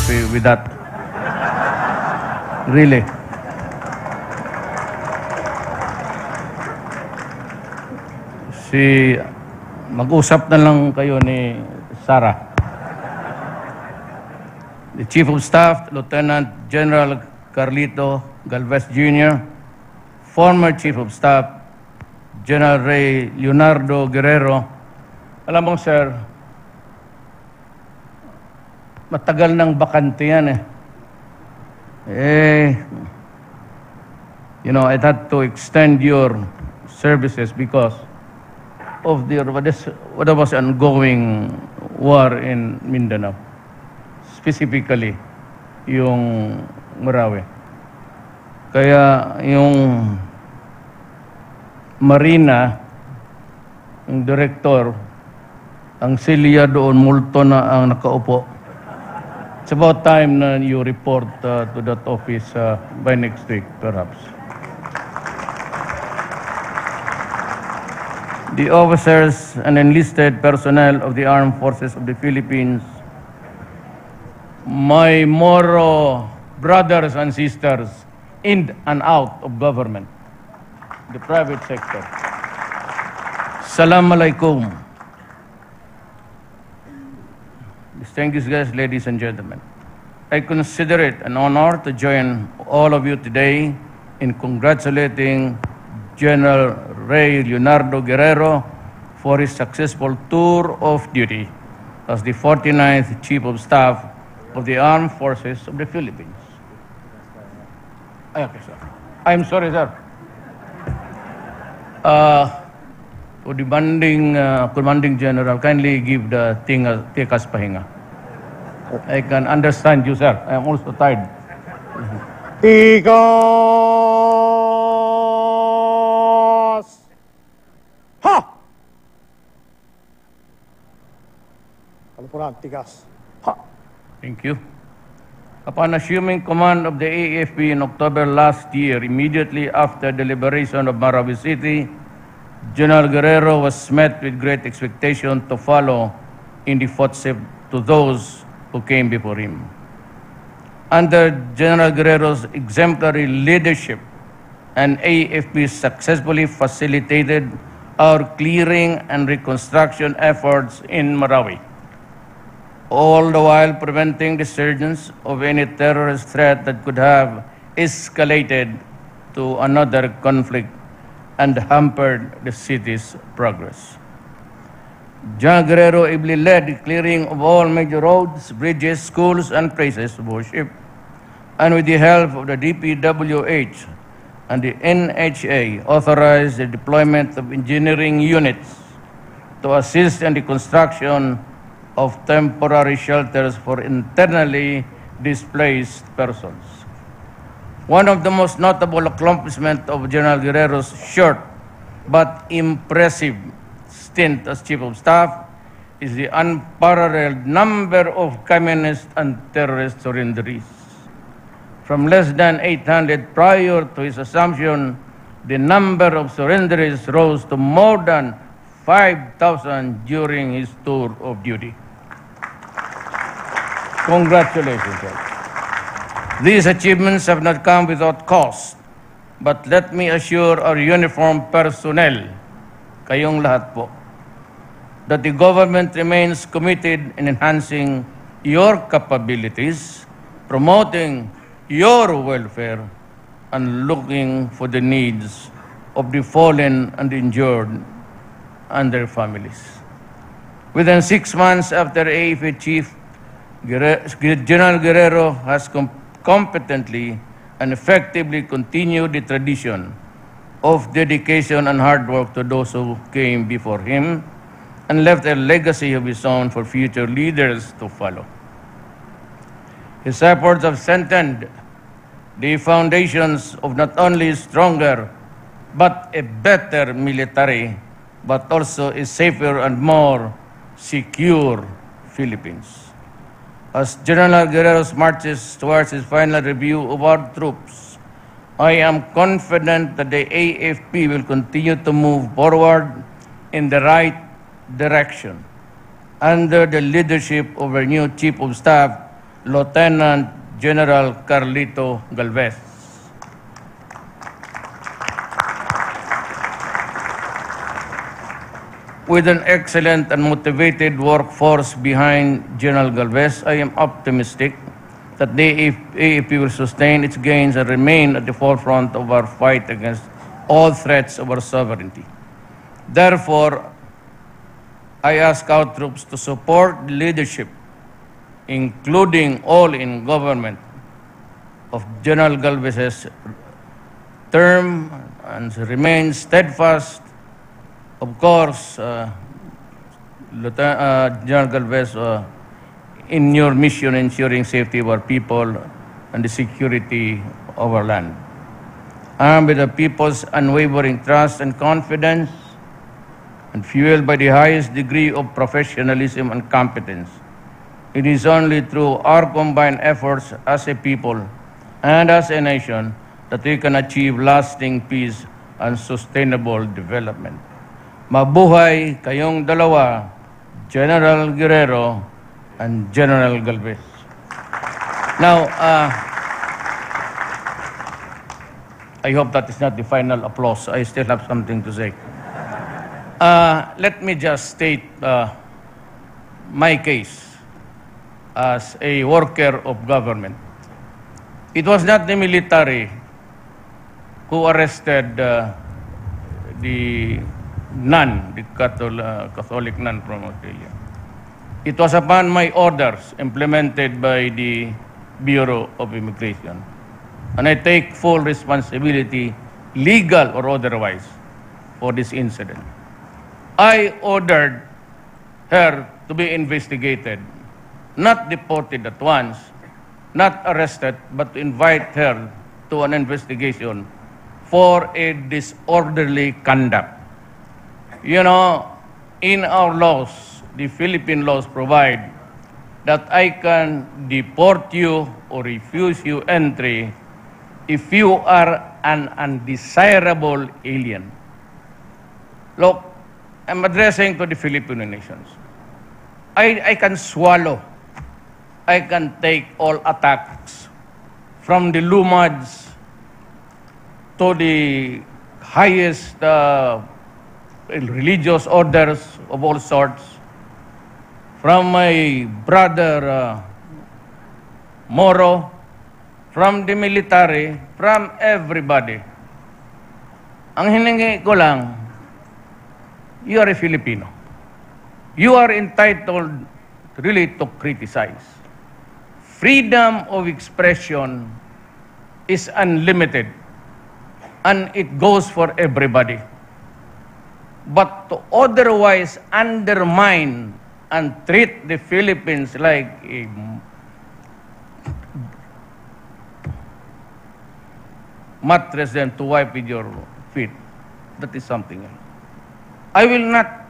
happy with that. Really. Mag-usap na lang kayo ni Sarah. The Chief of Staff, Lieutenant General Carlito Galvez Jr., former Chief of Staff, General Ray Leonardo Guerrero. Alam mo, sir, matagal nang bakante yan you know, I had to extend your services because of the what was ongoing war in Mindanao, specifically yung Marawi. Kaya yung Marina, yung director, ang silya doon, multo na ang nakaupo. It's about time na you report to that office by next week, perhaps. The officers and enlisted personnel of the Armed Forces of the Philippines, my Moro brothers and sisters in and out of government, the private sector. Salam alaikum. Distinguished guests, ladies and gentlemen, I consider it an honor to join all of you today in congratulating General Ray Leonardo Guerrero for his successful tour of duty as the 49th Chief of Staff of the Armed Forces of the Philippines. Okay, sir. I'm sorry, sir. To the Commanding General, kindly give the thing take us pahinga. I can understand you, sir. I am also tired. Ha! Tigas. Ha! Thank you. Upon assuming command of the AFP in October last year, immediately after the liberation of Marawi City, General Guerrero was met with great expectation to follow in the footsteps to those who came before him. Under General Guerrero's exemplary leadership, and AFP successfully facilitated our clearing and reconstruction efforts in Marawi, all the while preventing the surgence of any terrorist threat that could have escalated to another conflict and hampered the city's progress. General Guerrero ably led the clearing of all major roads, bridges, schools, and places of worship, and with the help of the DPWH and the NHA, authorized the deployment of engineering units to assist in the construction of temporary shelters for internally displaced persons. One of the most notable accomplishments of General Guerrero's short but impressive stint as Chief of Staff is the unparalleled number of communist and terrorist surrenderies. From less than 800 prior to his assumption, the number of surrenderies rose to more than 5,000 during his tour of duty. Congratulations, sir. These achievements have not come without cost, but let me assure our uniformed personnel, kayong lahat po, that the government remains committed in enhancing your capabilities, promoting your welfare, and looking for the needs of the fallen and injured and their families. Within 6 months after AFP Chief, General Guerrero has competently and effectively continued the tradition of dedication and hard work to those who came before him, and left a legacy of his own for future leaders to follow. His efforts have strengthened the foundations of not only stronger but a better military, but also a safer and more secure Philippines. As General Guerrero marches towards his final review of our troops, I am confident that the AFP will continue to move forward in the right direction under the leadership of our new Chief of Staff, Lieutenant General Carlito Galvez. With an excellent and motivated workforce behind General Galvez, I am optimistic that the AFP will sustain its gains and remain at the forefront of our fight against all threats of our sovereignty. Therefore, I ask our troops to support the leadership, including all in government, of General Galvez's term and remain steadfast. Of course, General Galvez, in your mission ensuring safety of our people and the security of our land. Armed with the people's unwavering trust and confidence, and fueled by the highest degree of professionalism and competence, it is only through our combined efforts as a people and as a nation that we can achieve lasting peace and sustainable development. Mabuhay kayong dalawa, General Guerrero and General Galvez. Now, I hope that is not the final applause. I still have something to say. Let me just state my case as a worker of government. It was not the military who arrested the nun, the Catholic nun from Australia. It was upon my orders implemented by the Bureau of Immigration. And I take full responsibility, legal or otherwise, for this incident. I ordered her to be investigated, not deported at once, not arrested, but to invite her to an investigation for a disorderly conduct. You know, in our laws, the Philippine laws provide that I can deport you or refuse you entry if you are an undesirable alien. Look, I'm addressing to the Filipino nations. I can swallow. I can take all attacks from the lumads to the highest religious orders of all sorts, from my brother Moro, from the military, from everybody. Ang hiningi ko lang, you are a Filipino. You are entitled really to criticize. Freedom of expression is unlimited, and it goes for everybody. But to otherwise undermine and treat the Philippines like a mattress and to wipe with your feet, that is something else. I will not,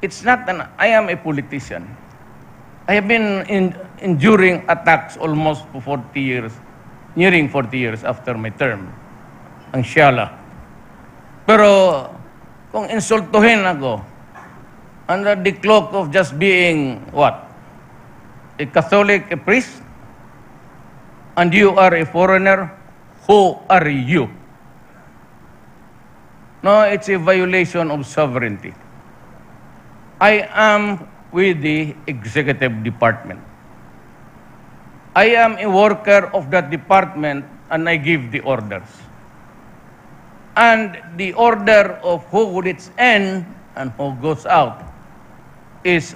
it's not an, I am a politician. I have been enduring attacks almost for 40 years, nearing 40 years after my term, ang Shala. Pero kung insultuhin ako under the cloak of just being what? A Catholic, a priest? And you are a foreigner? Who are you? No, it's a violation of sovereignty. I am with the executive department. I am a worker of that department and I give the orders. And the order of who would its end and who goes out is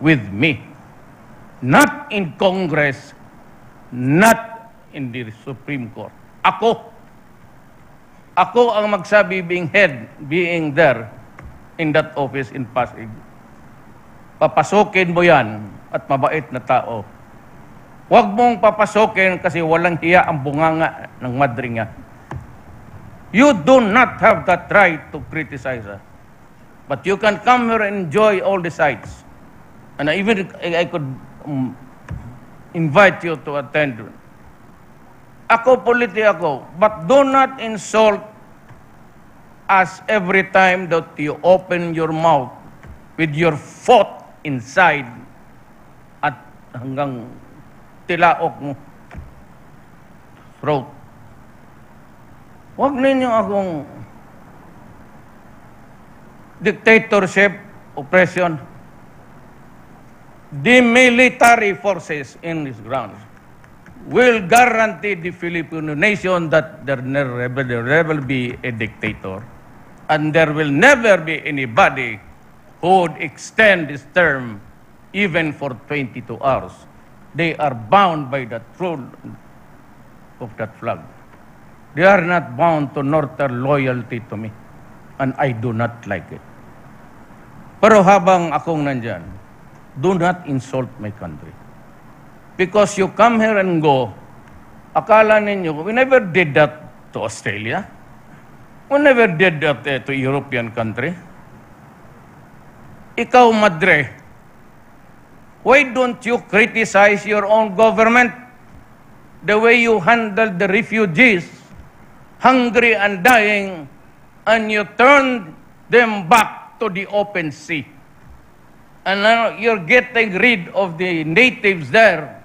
with me. Not in Congress, not in the Supreme Court. Ako ang magsabi being there in that office in Pasig. Papasokin mo yan at mabait na tao. Huwag mong papasokin kasi walang hiya ang bunganga ng madre niya. You do not have that right to criticize us. But you can come here and enjoy all the sights. And I could invite you to attend. Ako, politi ako. But do not insult us every time that you open your mouth with your foot inside at hanggang tilaok mo. Throat. Huwag ninyo akong dictatorship, oppression. The military forces in these grounds will guarantee the Filipino nation that there will be a dictator and there will never be anybody who would extend this term even for 22 hours. They are bound by the throne of that flag. They are not bound to Northern loyalty to me, and I do not like it. Pero habang akong nandyan, do not insult my country. Because you come here and go, akala ninyo, we never did that to Australia. We never did that to European country. Ikaw, Madre, why don't you criticize your own government the way you handled the refugees, hungry and dying, and you turned them back to the open sea? And now you're getting rid of the natives there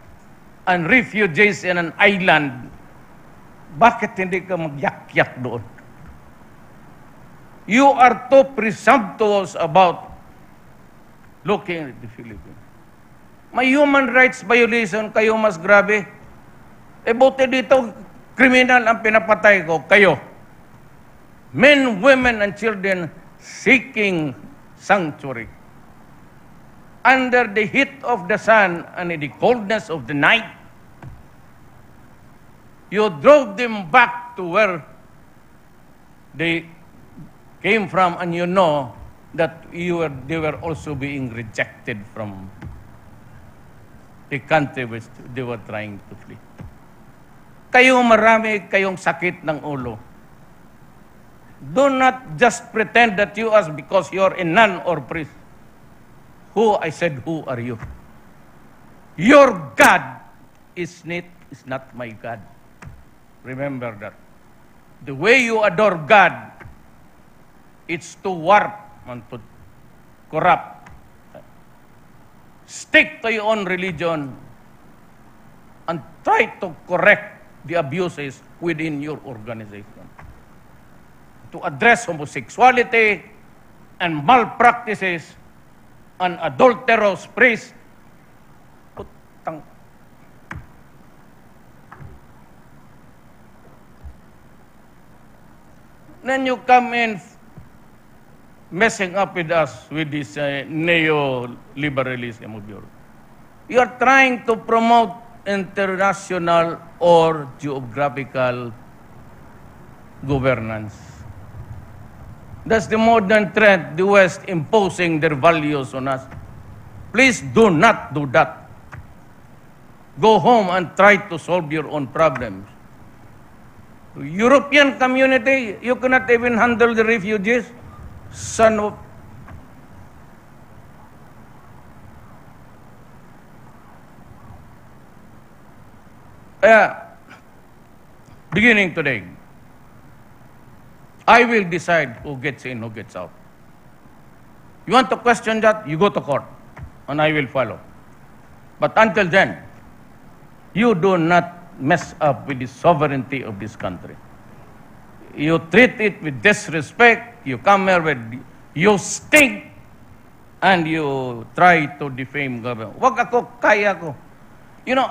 and refugees in an island. Bakit hindi ka magyak-yak doon? You are too presumptuous about looking at the Philippines. May human rights violation, kayo mas grabe. Buti dito, kriminal ang pinapatay ko, kayo. Men, women, and children seeking sanctuary. Under the heat of the sun and in the coldness of the night, you drove them back to where they came from, and you know that they were also being rejected from the country which they were trying to flee. Kayo marami kayong sakit ng ulo. Do not just pretend that you are because you're a nun or priest. Who are you? Your God is not my God. Remember that. The way you adore God, it's to warp and to corrupt. Stick to your own religion and try to correct the abuses within your organization. To address homosexuality and malpractices and adulterous priests. Putang. Then you come in messing up with us with this neo-liberalism of yours. You are trying to promote international or geographical governance. That's the modern trend, the West imposing their values on us. Please do not do that. Go home and try to solve your own problems. The European community, you cannot even handle the refugees. Son of... beginning today, I will decide who gets in, who gets out. You want to question that, you go to court, and I will follow. But until then, you do not mess up with the sovereignty of this country. You treat it with disrespect, you come here with, you stink, and you try to defame government. Wag ako, kaya ko. You know,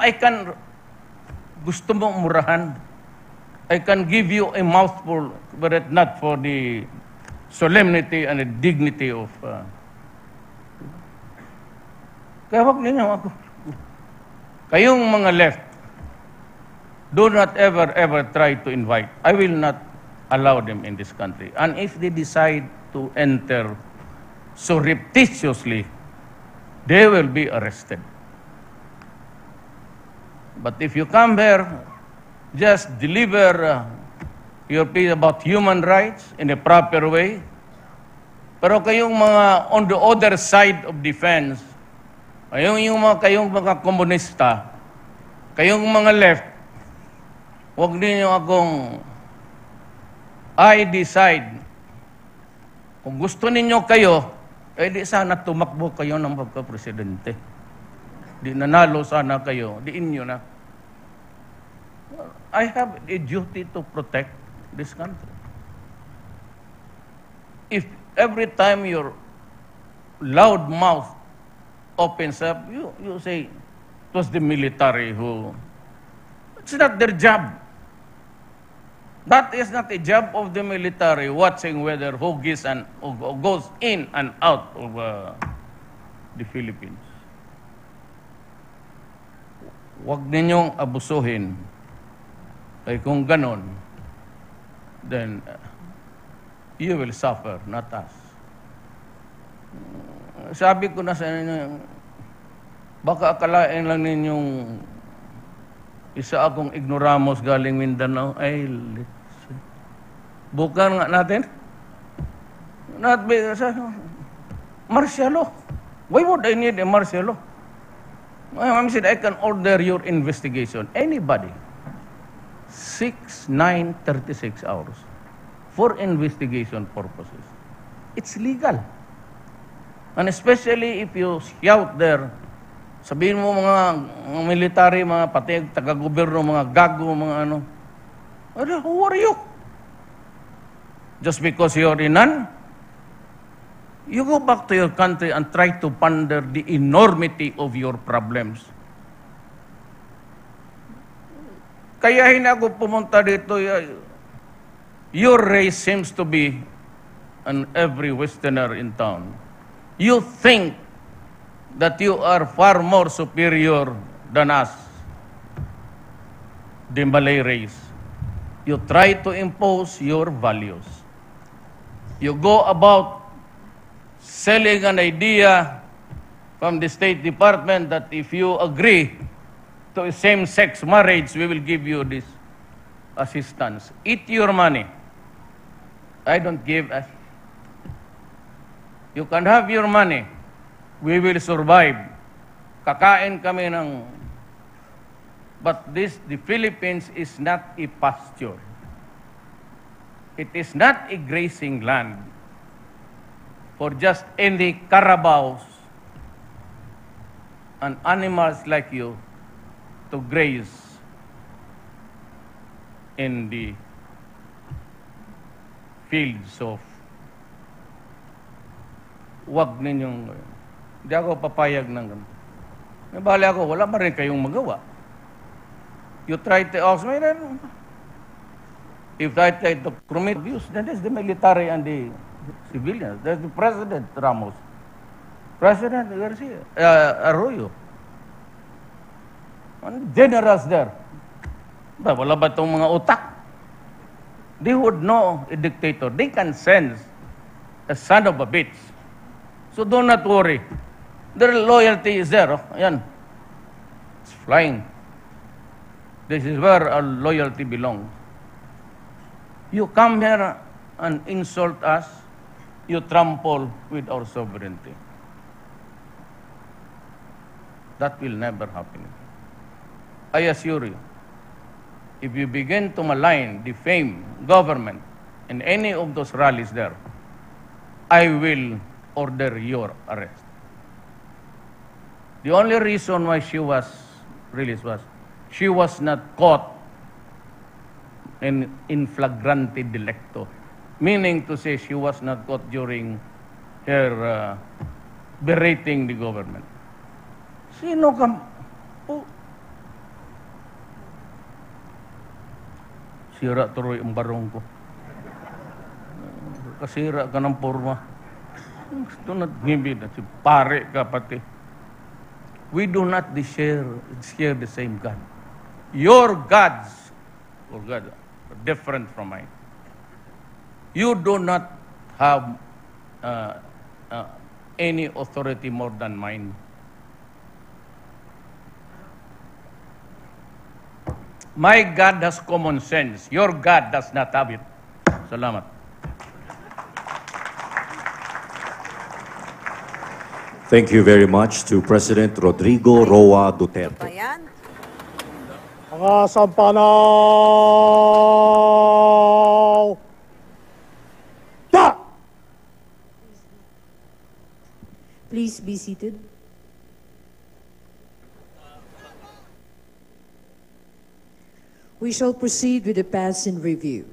gusto mong murahan, I can give you a mouthful, but it's not for the solemnity and the dignity of... Kaya wag ninyo ako. Kayong mga left, do not ever try to invite. I will not allow them in this country. And if they decide to enter surreptitiously, they will be arrested. But if you come here, just deliver your piece about human rights in a proper way. Pero kayong mga on the other side of the fence, kayong mga komunista, kayong mga left, huwag ninyo akong I decide. Kung gusto ninyo kayo, di sana tumakbo kayo ng pagka-presidente. Di nanalo sana kayo, di inyo na. I have a duty to protect this country. If every time your loud mouth opens up, you say, it was the military who... It's not their job. That is not a job of the military, watching whether who goes in and out of the Philippines. Huwag ninyong abusuhin. Kaya kung ganon, then you will suffer, not us. Sabi ko na sa inyo, baka akalain lang ninyong isa akong ignoramos galing Mindanao. Ay, bukan nga natin. Not be, martial law. Why would I need a martial law? My mom said, I can order your investigation. Anybody. 6, 9, 36 hours for investigation purposes. It's legal. And especially if you shout there, sabihin mo mga military, mga pati taga-gobyerno, mga gago, mga ano. Who are you? Just because you're in none? You go back to your country and try to ponder the enormity of your problems. Kaya hindi ako pumunta dito. Your race seems to be an every Westerner in town. You think that you are far more superior than us, the Malay race. You try to impose your values. You go about selling an idea from the State Department that if you agree to a same-sex marriage, we will give you this assistance. Eat your money. I don't give a... You can have your money. We will survive. Kakain kami ng... But the Philippines is not a pasture. It is not a grazing land for just any carabaos and animals like you to graze in the fields of... Huwag ninyong... Hindi ako papayag ng ganun. Nabali ako, wala pa rin kayong magawa. You try to ask me, then, if I try to commit abuse, then there's the military and the civilians. There's the President Ramos. President Garcia, Arroyo. And generals there. Wala ba itong mga utak? They would know a dictator. They can sense a son of a bitch. So do not worry. Their loyalty is there. Oh. Ayan. It's flying. This is where our loyalty belongs. You come here and insult us, you trample with our sovereignty. That will never happen. I assure you, if you begin to malign, defame government in any of those rallies there, I will order your arrest. The only reason why she was released was she was not caught in flagrante delicto, meaning to say she was not caught during her berating the government. Sino ka? Oh. Sira tuloy ang barong ko. Kasira ka ng porma. Do not give it. Pare ka pati. We do not share the same God. Your gods, or God, are different from mine. You do not have any authority more than mine. My God has common sense. Your God does not have it. Salamat. Thank you very much to President Rodrigo Roa Duterte. Bayan. Mga sampanaw! Da! Please be seated. We shall proceed with the pass in review.